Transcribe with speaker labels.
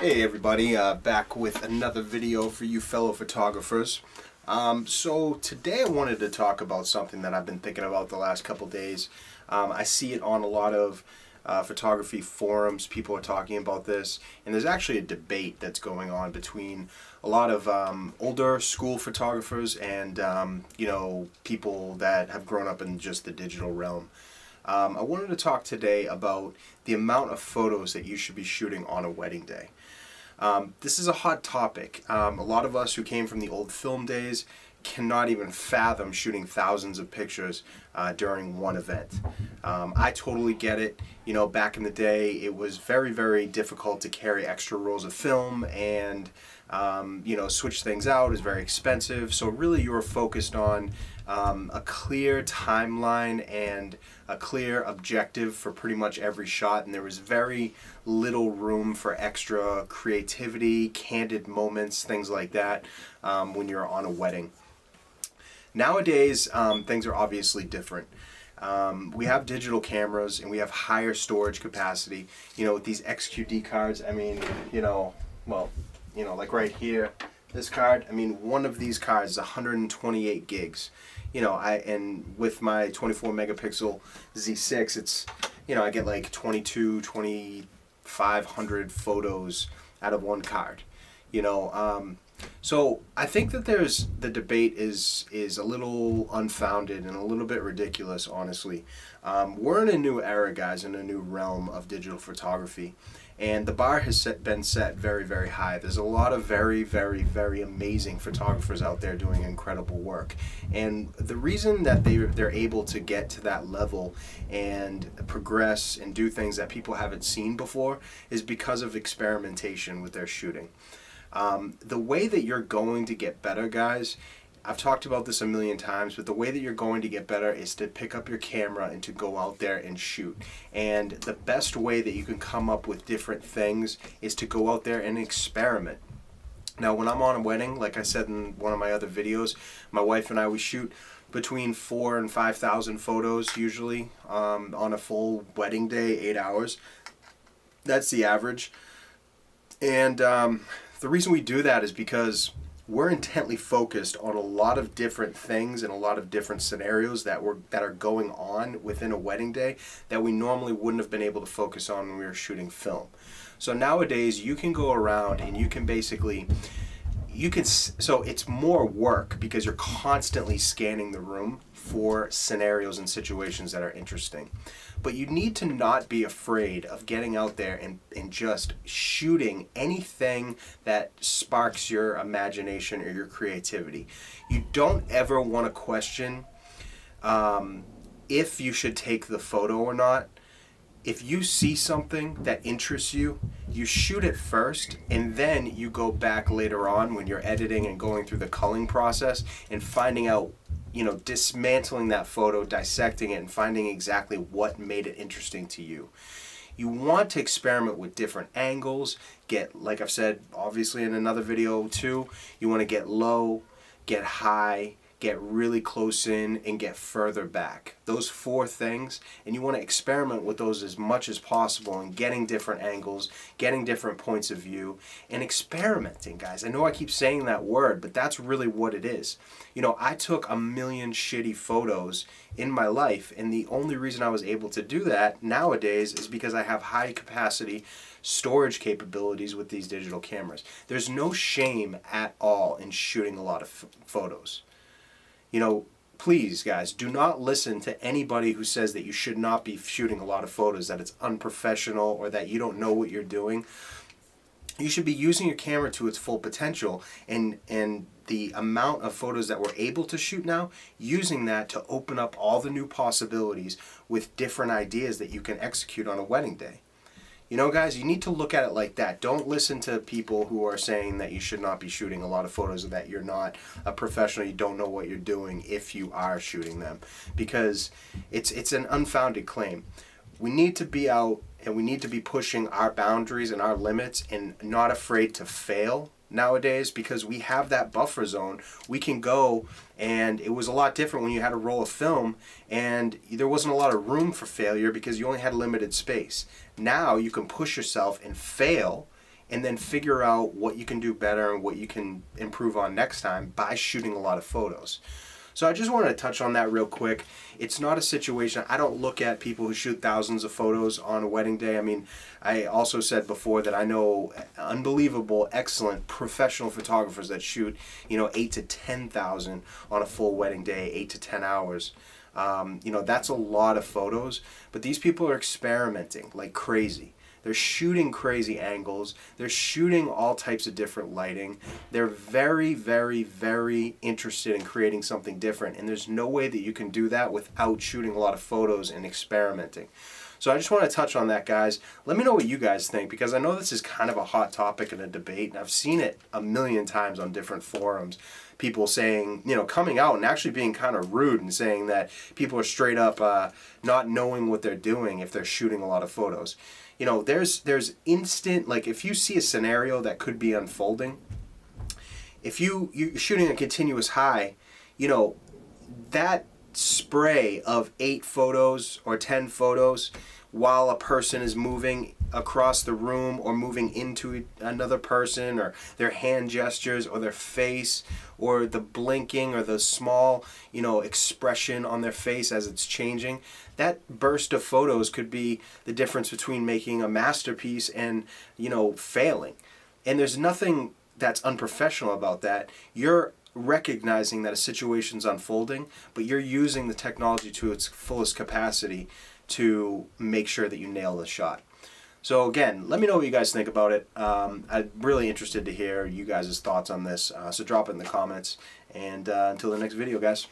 Speaker 1: Hey everybody, back with another video for you fellow photographers. So today I wanted to talk about something that I've been thinking about the last couple days. I see it on a lot of photography forums. People are talking about this, and there's actually a debate that's going on between a lot of older school photographers and people that have grown up in just the digital realm. I wanted to talk today about the amount of photos that you should be shooting on a wedding day. This is a hot topic. A lot of us who came from the old film days cannot even fathom shooting thousands of pictures during one event. I totally get it. You know, back in the day, it was very, very difficult to carry extra rolls of film, and switch things out is very expensive. So really, you were focused on a clear timeline and a clear objective for pretty much every shot, and there was very little room for extra creativity, candid moments, things like that when you're on a wedding. Nowadays, things are obviously different. We have digital cameras and we have higher storage capacity. You know, with these XQD cards, I mean, like right here, this card, I mean, one of these cards is 128 gigs. And with my 24 megapixel Z6, it's, I get like 2,500 photos out of one card. So I think that the debate is a little unfounded and a little bit ridiculous, honestly. We're in a new era, guys, in a new realm of digital photography, and the bar has been set very, very high. There's a lot of very, very, very amazing photographers out there doing incredible work, and the reason that they're able to get to that level and progress and do things that people haven't seen before is because of experimentation with their shooting. The way that you're going to get better, guys, I've talked about this a million times, but the way that you're going to get better is to pick up your camera and to go out there and shoot. And the best way that you can come up with different things is to go out there and experiment. Now, when I'm on a wedding, like I said in one of my other videos, my wife and I, we shoot between 4,000 and 5,000 photos usually on a full wedding day, 8 hours. That's the average. And the reason we do that is because we're intently focused on a lot of different things and a lot of different scenarios that are going on within a wedding day that we normally wouldn't have been able to focus on when we were shooting film. So nowadays you can go around and you can basically so it's more work because you're constantly scanning the room for scenarios and situations that are interesting. But you need to not be afraid of getting out there and just shooting anything that sparks your imagination or your creativity. You don't ever want to question if you should take the photo or not. If you see something that interests you, you shoot it first, and then you go back later on when you're editing and going through the culling process and finding out, dismantling that photo, dissecting it, and finding exactly what made it interesting to you. You want to experiment with different angles, like I've said, obviously in another video too, you want to get low, get high, get really close in, and get further back. Those 4 things, and you want to experiment with those as much as possible and getting different angles, getting different points of view, and experimenting, guys. I know I keep saying that word, but that's really what it is. I took a million shitty photos in my life, and the only reason I was able to do that nowadays is because I have high capacity storage capabilities with these digital cameras. There's no shame at all in shooting a lot of photos. Please, guys, do not listen to anybody who says that you should not be shooting a lot of photos, that it's unprofessional, or that you don't know what you're doing. You should be using your camera to its full potential, and the amount of photos that we're able to shoot now, using that to open up all the new possibilities with different ideas that you can execute on a wedding day. Guys, you need to look at it like that. Don't listen to people who are saying that you should not be shooting a lot of photos, or that you're not a professional, you don't know what you're doing if you are shooting them, because it's an unfounded claim. We need to be out and we need to be pushing our boundaries and our limits and not afraid to fail nowadays, because we have that buffer zone. We can go, and it was a lot different when you had a roll of film and there wasn't a lot of room for failure because you only had limited space. Now you can push yourself and fail and then figure out what you can do better and what you can improve on next time by shooting a lot of photos. So I just wanted to touch on that real quick. It's not a situation, I don't look at people who shoot thousands of photos on a wedding day. I mean, I also said before that I know unbelievable, excellent professional photographers that shoot, 8 to 10,000 on a full wedding day, 8 to 10 hours. That's a lot of photos, but these people are experimenting like crazy. They're shooting crazy angles. They're shooting all types of different lighting. They're very, very, very interested in creating something different. And there's no way that you can do that without shooting a lot of photos and experimenting. So I just want to touch on that, guys. Let me know what you guys think, because I know this is kind of a hot topic in a debate, and I've seen it a million times on different forums. People saying, coming out and actually being kind of rude and saying that people are straight up not knowing what they're doing if they're shooting a lot of photos. There's instant, like if you see a scenario that could be unfolding, if you're shooting a continuous high, that spray of 8 photos or 10 photos while a person is moving across the room or moving into another person, or their hand gestures or their face or the blinking or the small expression on their face as it's changing, that burst of photos could be the difference between making a masterpiece and failing. And there's nothing that's unprofessional about that. You're recognizing that a situation's unfolding, but you're using the technology to its fullest capacity to make sure that you nail the shot. So again, let me know what you guys think about it. I'm really interested to hear you guys' thoughts on this. So drop it in the comments. And until the next video, guys.